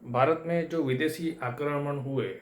भारत में जो विदेशी आक्रमण हुए,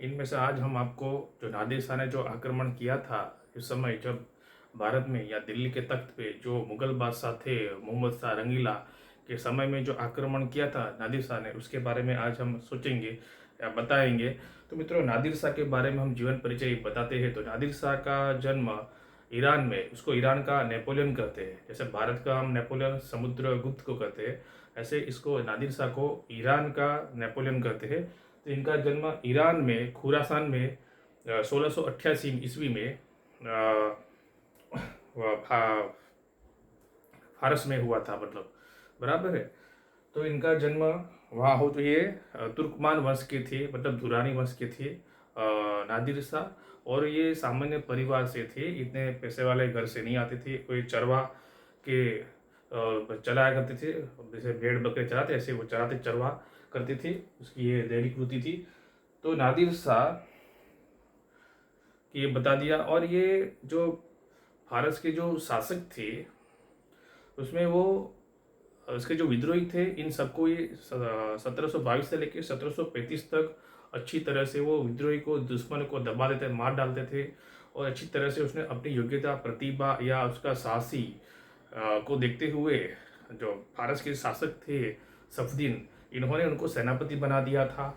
इनमें से आज हम आपको जो नादिर शाह ने जो आक्रमण किया था इस समय, जब भारत में या दिल्ली के तख्त पे जो मुगल बादशाह थे मोहम्मद शाह रंगीला के समय में जो आक्रमण किया था नादिर शाह ने, उसके बारे में आज हम सोचेंगे या बताएंगे। तो मित्रों, नादिर शाह के बारे में हम जीवन परिचय बताते हैं तो नादिर शाह का जन्म ईरान में, उसको ईरान का नेपोलियन कहते हैं। जैसे भारत का हम नेपोलियन समुद्रगुप्त को कहते हैं, ऐसे इसको नादिर शाह को ईरान का नेपोलियन कहते हैं। तो इनका जन्म ईरान में खुरासान में 1688 ईस्वी में फारस में हुआ था, मतलब बराबर है। तो इनका जन्म वहाँ हो, तो ये तुर्कमान वंश के थे, मतलब दुरानी वंश के थे नादिर शाह। और ये सामान्य परिवार से थे, इतने पैसे वाले घर से नहीं आते थे। कोई चरवा के चलाया करते थे, जैसे भेड़ बकरे चराते ऐसे वो चराते चरवा करते थे, उसकी ये दैनिक वृत्ति थी। तो नादिर शाह की ये बता दिया। और ये जो फारस के जो शासक थे उसमें वो उसके जो विद्रोही थे, इन सबको ये 1722 से लेकर 1735 तक अच्छी तरह से वो विद्रोही को, दुश्मन को दबा देते, मार डालते थे। और अच्छी तरह से उसने अपनी योग्यता, प्रतिभा या उसका साहसी को देखते हुए जो फारस के शासक थे सफदीन, इन्होंने उनको सेनापति बना दिया था।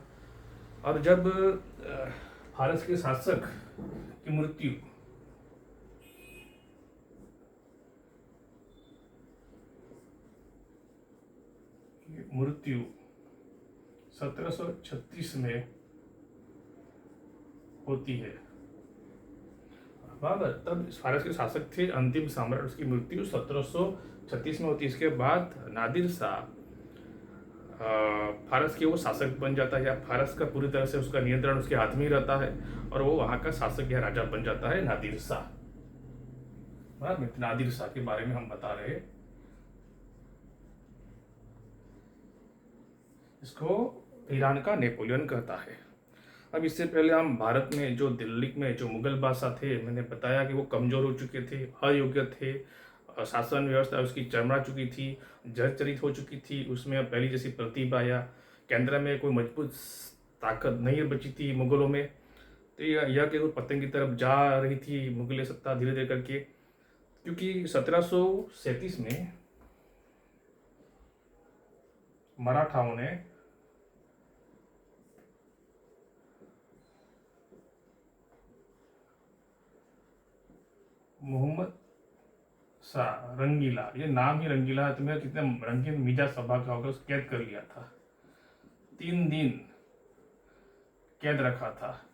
और जब फारस के शासक की मृत्यु 1736 में होती है, बराबर। तब फारस के शासक थे अंतिम सम्राट, उसकी मृत्यु 1736 में होती है। इसके बाद नादिर शाह फारस के वो शासक बन जाता है, या फारस का पूरी तरह से उसका नियंत्रण उसके हाथ में ही रहता है, और वो वहाँ का शासक या राजा बन जाता है नादिर शाह। बराबर, नादिर शाह के बारे में हम बता रहे हैं। इसको ईरान का नेपोलियन कहता है। अब इससे पहले हम भारत में जो दिल्ली में जो मुगल बादशाह थे, मैंने बताया कि वो कमज़ोर हो चुके थे, अयोग्य थे, शासन व्यवस्था उसकी चरमरा चुकी थी, जर्जरित हो चुकी थी, उसमें अब पहली जैसी प्रतिभा या केंद्र में कोई मजबूत ताकत नहीं बची थी मुगलों में। तो यह कि वो पतन की तरफ जा रही थी मुगल सत्ता धीरे धीरे करके, क्योंकि 1737 में मराठाओं ने मोहम्मद शाह रंगीला, ये नाम ही रंगीला है, तुम्हें कितने रंगीन मिजाज स्वभाव का होगा, उसको कैद कर लिया था, 3 दिन कैद रखा था,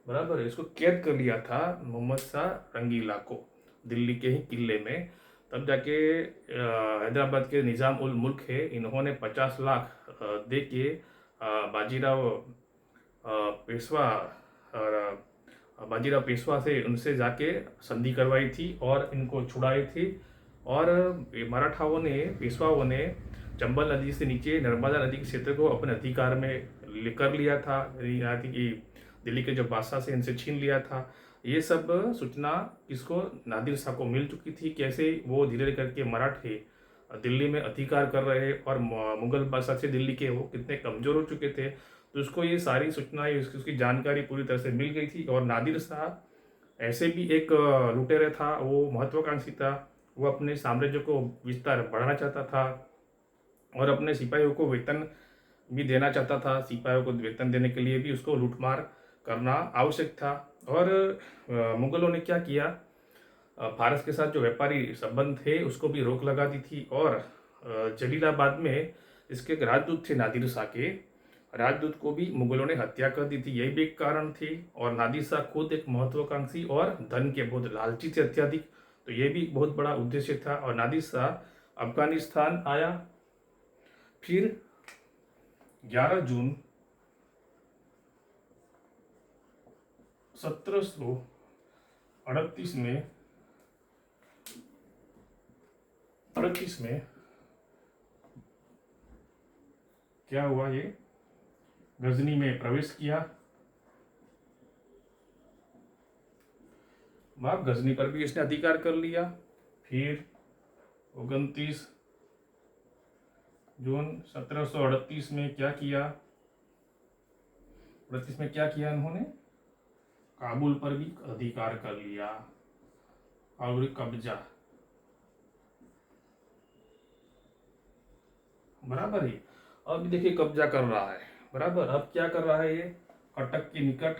बराबर है। इसको कैद कर लिया था मोहम्मद शाह रंगीला को दिल्ली के ही किले में। तब जाके हैदराबाद के निज़ाम उल मुल्क है, इन्होंने 50 लाख दे के बाजीराव पेशवा और बाजीराव पेशवा से उनसे जाके संधि करवाई थी और इनको छुड़ाई थी। और मराठाओं ने, पेशवाओं ने चंबल नदी से नीचे नर्मदा नदी के क्षेत्र को अपने अधिकार में कर लिया था, यहाँ की दिल्ली के जो बादशाह से इनसे छीन लिया था। ये सब सूचना किसको, नादिर शाह को मिल चुकी थी, कैसे वो धीरे धीरे करके मराठे दिल्ली में अधिकार कर रहे और मुगल बादशाह से दिल्ली के वो कितने कमज़ोर हो चुके थे। तो उसको ये सारी सूचनाएं, उसकी जानकारी पूरी तरह से मिल गई थी। और नादिर शाह ऐसे भी एक लुटेरा था, वो महत्वाकांक्षी था, वो अपने साम्राज्य को विस्तार बढ़ाना चाहता था और अपने सिपाहियों को वेतन भी देना चाहता था। सिपाहियों को वेतन देने के लिए भी उसको लूटमार करना आवश्यक था। और मुगलों ने क्या किया, फारस के साथ जो व्यापारी संबंध थे उसको भी रोक लगा दी थी। और जलीलाबाद में इसके एक राजदूत थे नादिर शाह के, राजदूत को भी मुगलों ने हत्या कर दी थी, यही भी एक कारण थी। और नादिर शाह खुद एक महत्वाकांक्षी और धन के बहुत लालची थे अत्यधिक, तो ये भी बहुत बड़ा उद्देश्य था। और नादिर शाह अफगानिस्तान आया, फिर 11 जून 1738 में 38 में क्या हुआ, ये गजनी में प्रवेश किया। वहाँ गजनी पर भी इसने अधिकार कर लिया। फिर 29 जून 1738 में क्या किया, 38 में क्या किया इन्होंने, काबुल पर भी अधिकार कर लिया और कब्जा, बराबर ही। अब देखिए कब्जा कर रहा है, बराबर। अब क्या कर रहा है ये, कटक के निकट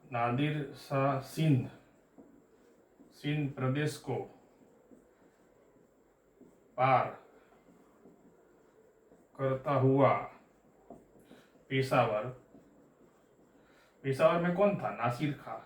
नादिर शाह सिंध प्रदेश को पार करता हुआ पेशावर में कौन था, नासिर खां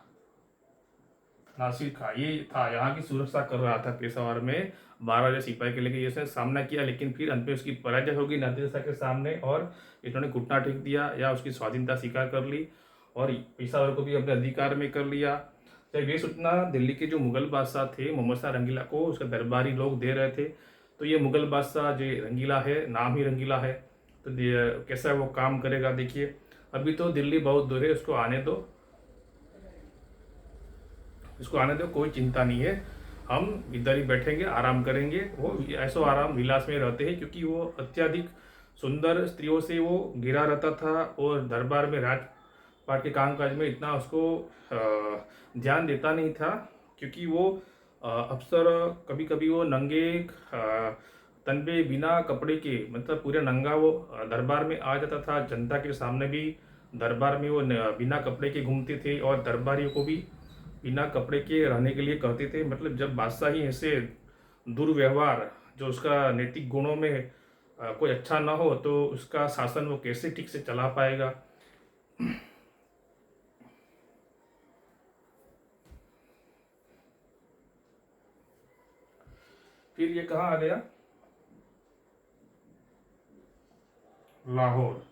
ये था, यहाँ की सुरक्षा कर रहा था पेशावर में 12,000 सिपाही के लेके। इसने सामना किया, लेकिन फिर अंत में उसकी पराजय होगी नादिर शाह के सामने और इन्होंने घुटना टेक दिया या उसकी स्वाधीनता स्वीकार कर ली और पेशावर को भी अपने अधिकार में कर लिया। जब ये सूचना दिल्ली के जो मुगल बादशाह थे मोहम्मद शाह रंगीला को उसके दरबारी लोग दे रहे थे, तो ये मुगल बादशाह जो रंगीला है, नाम ही रंगीला है, तो कैसा वो काम करेगा देखिए। अभी तो दिल्ली बहुत दूर है, इसको आने दो, कोई चिंता नहीं है, हम इधर ही बैठेंगे, आराम करेंगे। वो ऐसो आराम विलास में रहते हैं क्योंकि वो अत्यधिक सुंदर स्त्रियों से वो घिरा रहता था और दरबार में राजपाट के कामकाज में इतना उसको ध्यान देता नहीं था, क्योंकि वो अक्सर कभी कभी वो नंगे तन पे बिना कपड़े के, मतलब पूरे नंगा वो दरबार में आ जाता था। जनता के सामने भी दरबार में वो बिना कपड़े के घूमते थे और दरबारियों को भी बिना कपड़े के रहने के लिए कहते थे। मतलब जब बादशाह ही ऐसे दुर्व्यवहार, जो उसका नैतिक गुणों में कोई अच्छा ना हो, तो उसका शासन वो कैसे ठीक से चला पाएगा। फिर ये कहाँ आ गया, लाहौर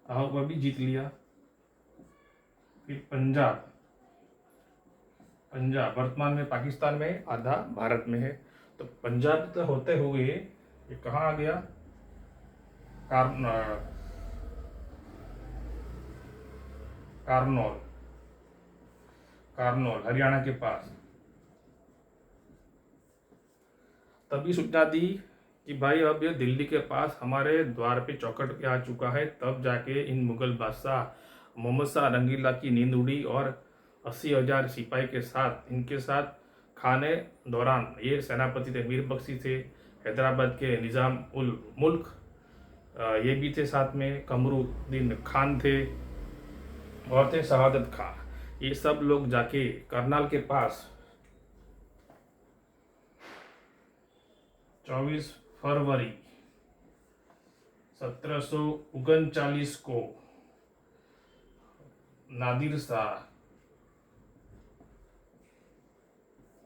को भी जीत लिया। फिर पंजाब वर्तमान में पाकिस्तान में, आधा भारत में है। तो पंजाब तो होते हुए ये कहाँ आ गया, कार्नौल हरियाणा के पास। तभी सूचना दी कि भाई अब ये दिल्ली के पास हमारे द्वार पे चौखट पे आ चुका है। तब जाके इन मुगल बादशाह मोहम्मद शाह रंगीला की नींद उड़ी और 80,000 सिपाही के साथ, इनके साथ खाने दौरान, ये सेनापति थे मीर बख्शी थे, हैदराबाद के निज़ाम उल मुल्क ये भी थे, साथ में कमरुद्दीन खान थे और थे शहादत खां। ये सब लोग जाके करनाल के पास 24 फरवरी 1739 को नादिर शाह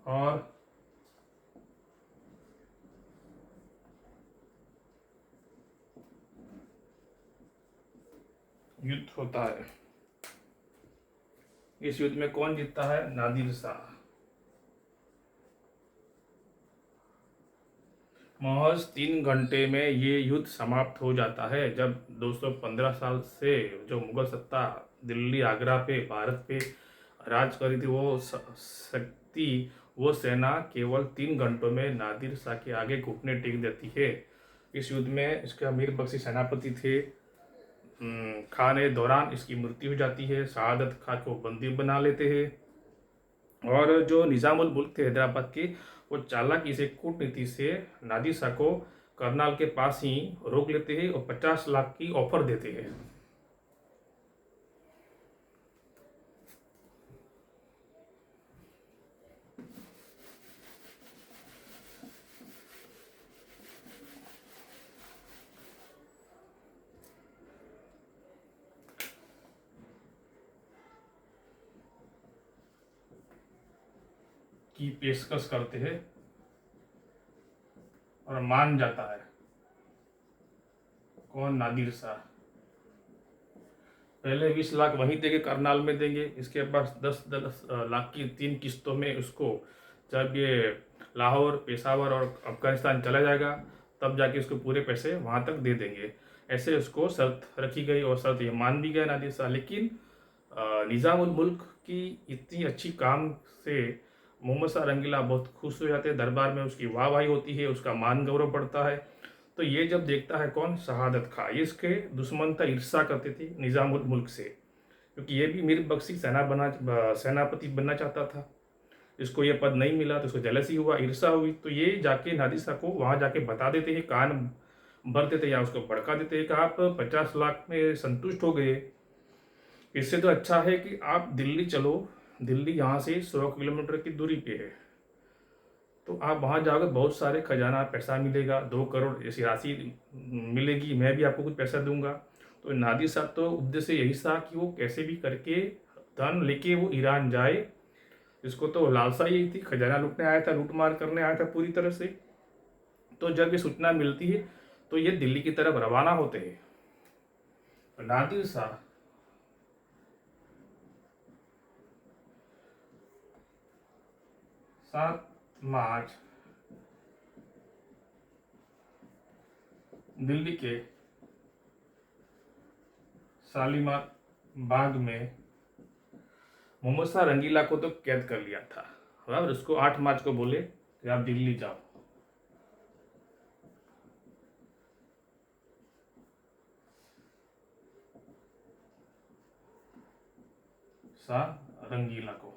और युद्ध होता है। इस युद्ध में कौन जीतता है, नादिर शाह। महज 3 घंटे में ये युद्ध समाप्त हो जाता है, जब 215 साल से जो मुगल सत्ता दिल्ली आगरा पे भारत पे राज करी थी, वो सेना केवल 3 घंटों में नादिर शाह के आगे घुटने टेक देती है। इस युद्ध में इसका मीर बख्शी सेनापति थे। खान के दौरान इसकी मृत्यु हो जाती है, शहादत खां को बंदी बना लेते हैं और जो निज़ाम उल मुल्क थे हैदराबाद के, वो चालाकी से कूटनीति से नादिर शाह को करनाल के पास ही रोक लेते हैं और 50 लाख की ऑफर देते हैं। की पेशकश करते हैं और मान जाता है। कौन, नादिर शाह। पहले 20 लाख वहीं देंगे, करनाल में देंगे। इसके बाद 10 लाख की 3 किस्तों में उसको, जब ये लाहौर, पेशावर और अफगानिस्तान चला जाएगा, तब जाके उसको पूरे पैसे वहाँ तक दे देंगे। ऐसे उसको शर्त रखी गई और शर्त ये मान भी गया नादिर शाह। लेकिन निज़ाम उल मुल्क की इतनी अच्छी काम से मोहम्मद शाह रंगीला बहुत खुश हो जाते हैं, दरबार में उसकी वाहवाही होती है, उसका मान गौरव बढ़ता है। तो ये जब देखता है कौन, शहादत खां, ये इसके दुश्मन था, ईर्षा करते थे निज़ामुल मुल्क से, क्योंकि ये भी मीर बख्शी सेनापति बनना चाहता था। इसको ये पद नहीं मिला तो इसको जेलसी हुआ, ईर्षा हुई। तो ये जाके नादिर शाह को वहाँ जाके बता देते हैं, कान भर देते या उसको भड़का देते हैं कि आप 50 लाख में संतुष्ट हो गए, इससे तो अच्छा है कि आप दिल्ली चलो, दिल्ली यहाँ से 100 किलोमीटर की दूरी पे है, तो आप वहाँ जाओगे, बहुत सारे खजाना पैसा मिलेगा, 2 करोड़ ऐसी राशि मिलेगी, मैं भी आपको कुछ पैसा दूंगा। तो नादिर साहब तो उद्देश्य यही था कि वो कैसे भी करके धन लेके वो ईरान जाए। इसको तो लालसा यही थी, खजाना लूटने आया था, लूट मार करने आया था पूरी तरह से। तो जब ये सूचना मिलती है तो ये दिल्ली की तरफ रवाना होते हैं। नादिर शाह 7 मार्च दिल्ली के शालीमार बाग में मोहम्मद शाह रंगीला को तो कैद कर लिया था, और उसको 8 मार्च को बोले कि आप दिल्ली जाओ। शाह रंगीला को,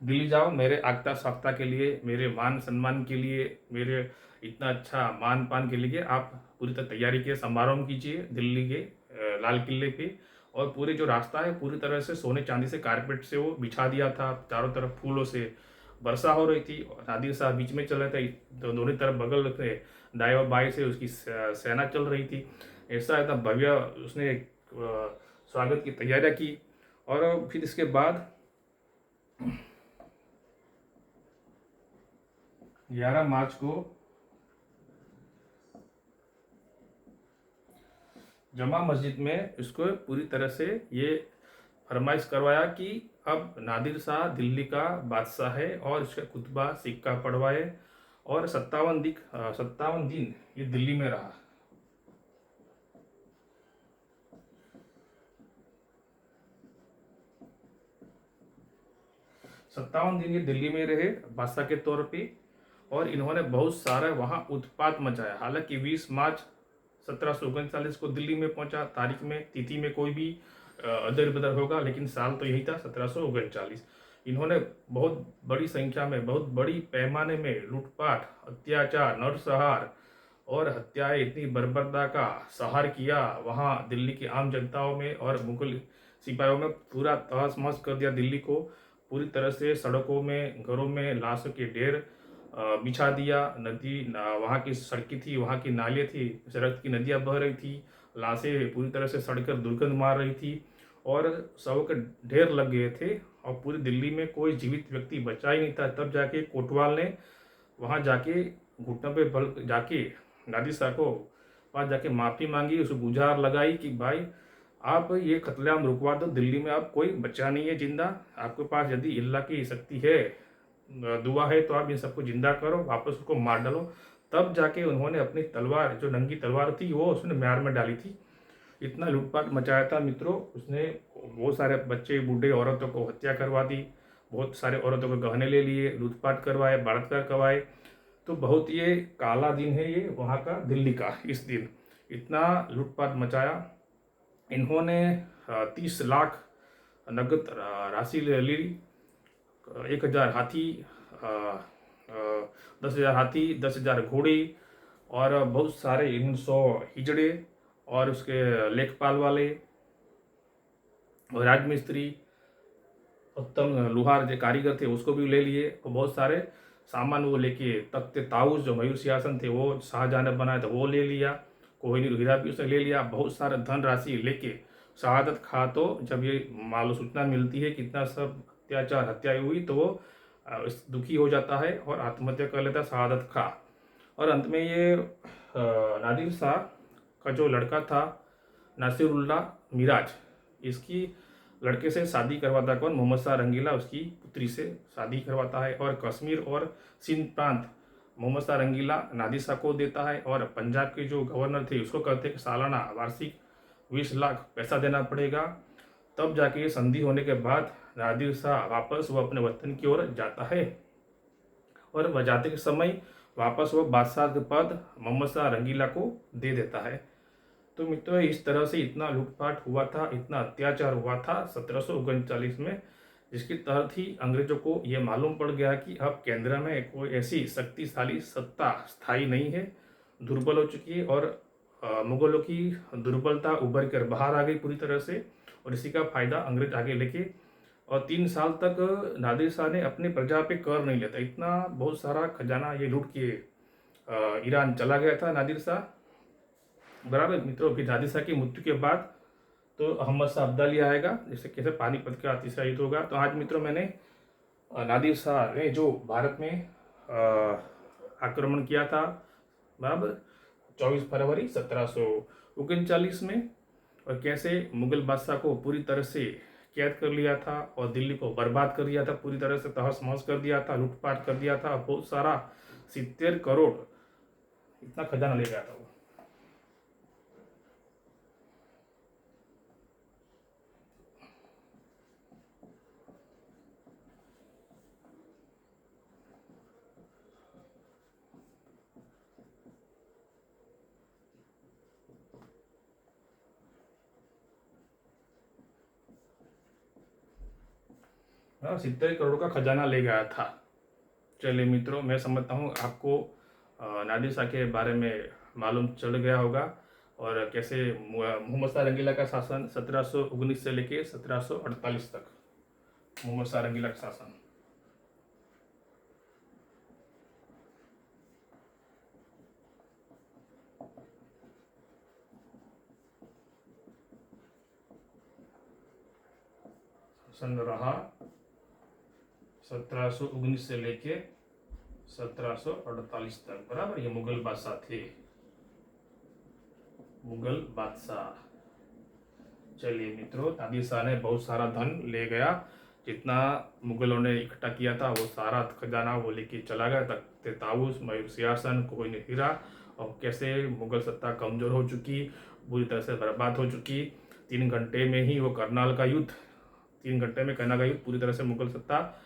दिल्ली जाओ, मेरे आगता साख्ता के लिए, मेरे मान सम्मान के लिए, मेरे इतना अच्छा मान पान के लिए आप पूरी तरह तैयारी के समारोह कीजिए दिल्ली के लाल किले पे। और पूरे जो रास्ता है पूरी तरह से सोने चांदी से कारपेट से वो बिछा दिया था, चारों तरफ फूलों से वर्षा हो रही थी, और नादिर शाह बीच में चल रहे थे, तो दोनों तरफ बगल थे, दाएं और बाएं से उसकी सेना चल रही थी। ऐसा एकदम भव्य उसने स्वागत की तैयारियां की। और फिर इसके बाद 11 मार्च को जमा मस्जिद में इसको पूरी तरह से ये फरमाइश करवाया कि अब नादिर शाह दिल्ली का बादशाह है, और इसका खुतबा सिक्का पढ़वाए, और 57 दिन ये दिल्ली में रहा। 57 दिन ये दिल्ली में रहे बादशाह के तौर पे, और इन्होंने बहुत सारा वहाँ उत्पात मचाया। हालांकि 20 मार्च 1739 को दिल्ली में पहुंचा, तारीख में तिथि में कोई भी अदर बदर होगा, लेकिन साल तो यही था 1739। इन्होंने बहुत बड़ी संख्या में, बहुत बड़ी पैमाने में लूटपाट, अत्याचार, नरसंहार और हत्याएं, इतनी बर्बरता का संहार किया वहाँ दिल्ली की आम जनताओं में, और मुगल सिपाहियों में पूरा तहस महस कर दिया दिल्ली को। पूरी तरह से सड़कों में, घरों में लाशों के ढेर बिछा दिया। वहाँ की सड़कें थी, वहाँ की नालियाँ थी, रक्त की नदियाँ बह रही थी, लाशें पूरी तरह से सड़कर दुर्गंध मार रही थी, और शवों के ढेर लग गए थे, और पूरी दिल्ली में कोई जीवित व्यक्ति बचा ही नहीं था। तब जाके कोतवाल ने वहाँ जाके घुटनों पे बल जाके नादिर शाह को पास जाके माफ़ी मांगी, उसको गुहार लगाई कि भाई आप ये कत्लेआम रुकवा दो, दिल्ली में आप कोई बच्चा नहीं है जिंदा, आपके पास यदि अल्लाह की शक्ति है, दुआ है, तो आप इन सबको जिंदा करो, वापस उसको मार डालो। तब जाके उन्होंने अपनी तलवार, जो नंगी तलवार थी, वो उसने म्यार में डाली थी। इतना लूटपाट मचाया था मित्रों उसने, बहुत सारे बच्चे, बूढ़े, औरतों को हत्या करवा दी, बहुत सारे औरतों को गहने ले लिए, लूटपाट करवाए, बलात्कार करवाए। तो बहुत ये काला दिन है ये वहाँ का, दिल्ली का। इस दिन इतना लूटपाट मचाया इन्होंने। 30 लाख नगद राशि ले ली, 1000 हाथी, 10,000 हाथी, 10,000 घोड़े, और बहुत सारे 100 हिजड़े, और उसके लेखपाल वाले और राजमिस्त्री, उत्तम लोहार जो कारीगर थे उसको भी ले लिए, और बहुत सारे सामान वो लेके, तख्ते ताऊस जो मयूर सिंहासन थे वो शाहजहां ने बनाया था वो ले लिया, कोहिनूर हीरा भी उसने ले लिया, बहुत सारा धन राशि लेके शहादत खां तो जब ये मालूम सूचना मिलती है कि इतना सब अत्याचार हत्याएं हुई, तो वो दुखी हो जाता है और आत्महत्या कर लेता है शहादत खां। और अंत में ये नादिर शाह का जो लड़का था नासिरुल्लाह मिराज, इसकी लड़के से शादी करवाता कौन, मोहम्मद शाह रंगीला उसकी पुत्री से शादी करवाता है, और कश्मीर और सिंध प्रांत मोहम्मद शाह रंगीला नादिर शाह को देता है, और पंजाब के जो गवर्नर थे उसको कहते हैं कि सालाना वार्षिक 20 लाख पैसा देना पड़ेगा। तब जाके ये संधि होने के बाद नादिर शाह वापस वो अपने वतन की ओर जाता है और वह जाते के समय वापस वो बादशाह के पद मोहम्मद शाह रंगीला को दे देता है। तो मित्रों, इस तरह से इतना लूटपाट हुआ था, इतना अत्याचार हुआ था 1739 में, जिसके तहत ही अंग्रेजों को ये मालूम पड़ गया कि अब केंद्र में कोई ऐसी शक्तिशाली सत्ता स्थायी नहीं है, दुर्बल हो चुकी है। और मुगलों की दुर्बलता उभर कर बाहर आ गई पूरी तरह से, और इसी का फायदा अंग्रेज आगे लेके, और 3 साल तक नादिर शाह ने अपनी प्रजा पे कर नहीं लेता। इतना बहुत सारा खजाना ये लूट के ईरान चला गया था नादिर शाह। बराबर मित्रों, फिर नादिर शाह की मृत्यु के बाद तो अहमद शाह अब्दाली आएगा, जैसे कैसे पानीपत का तीसरा युद्ध होगा। तो आज मित्रों, मैंने नादिर शाह ने जो भारत में आक्रमण किया था, बराबर 24 फरवरी 1739 में, और कैसे मुगल बादशाह को पूरी तरह से कैद कर लिया था और दिल्ली को बर्बाद कर दिया था, पूरी तरह से तहस महस कर दिया था, लूटपाट कर दिया था, बहुत सारा 70 करोड़ इतना खजाना ले गया था वो। हाँ, 70 करोड़ का खजाना ले गया था। चलिए मित्रों, मैं समझता हूँ आपको नादिर शाह के बारे में मालूम चल गया होगा, और कैसे मोहम्मद शाह रंगीला का शासन 1719 से लेके 1748 तक, मोहम्मद शाह रंगीला का शासन। शासन रहा 1719 से लेके 1748 तक, बराबर। ये मुगल बादशाह थे, मुगल बादशाह। चलिए मित्रों, नादिर शाह ने बहुत सारा धन ले गया, जितना मुगलों ने इकट्ठा किया था वो सारा खजाना वो लेके चला गया। तख्ते ताऊस, मयूर सिंहासन, कोहिनूर हीरा, और कैसे मुगल सत्ता कमजोर हो चुकी, बुरी तरह से बर्बाद हो चुकी। 3 घंटे में ही वो करनाल का युद्ध, 3 घंटे में करनाल का युद्ध पूरी तरह से मुगल सत्ता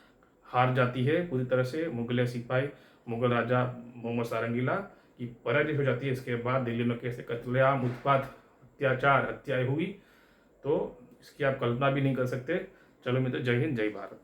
हार जाती है, पूरी तरह से मुगल सिपाही, मुगल राजा मोहम्मद शाह रंगीला की पराजय हो जाती है। इसके बाद दिल्ली में कैसे कत्लेआम, उत्पात, अत्याचार, हत्याएं हुई, तो इसकी आप कल्पना भी नहीं कर सकते। चलो मित्र, जय हिंद, जय भारत।